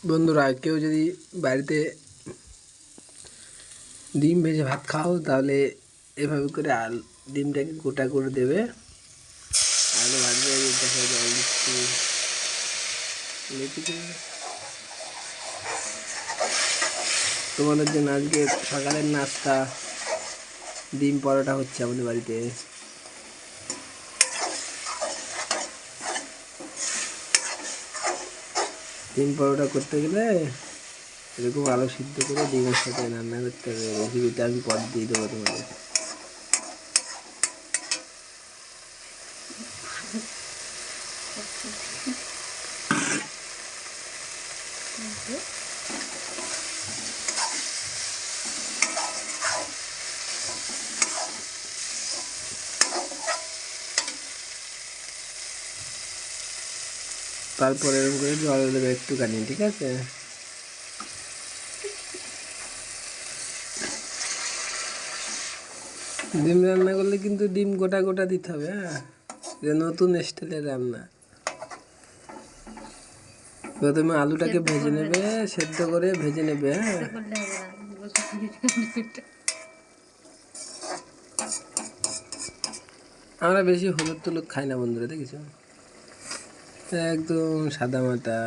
বন্ধুরা, কেউ যদি বাড়িতে ডিম ভেজে ভাত খাও তাহলে এভাবে করে ডিমটাকে গোটা করে দেবে। আলু ভাজবে, দেখো জল দিচ্ছি। তোমাদের জন্য আজকে সকালের নাস্তা ডিম পরোটা হচ্ছে আমাদের বাড়িতে। ডিম পরোটা করতে গেলে এরকম আলু সিদ্ধ করে ডিমের সাথে রান্না করতে হবে। রেসিপিটা আমি পর দিয়ে দেবো তোমাদের। তারপরে এরকম করে জল দেবে একটুখানি, ঠিক আছে? ডিম রান্না করলে কিন্তু ডিম গোটা গোটা দিতে হবে। হ্যাঁ, এটা নতুন স্টাইলের রান্না। প্রথমে আলুটাকে ভেজে নেবে, সেদ্ধ করে ভেজে নেবে। হ্যাঁ, আমরা বেশি হলুদ টলুদ খাই না বন্ধুরা, দেখেছো? একদম সাদা মাটা।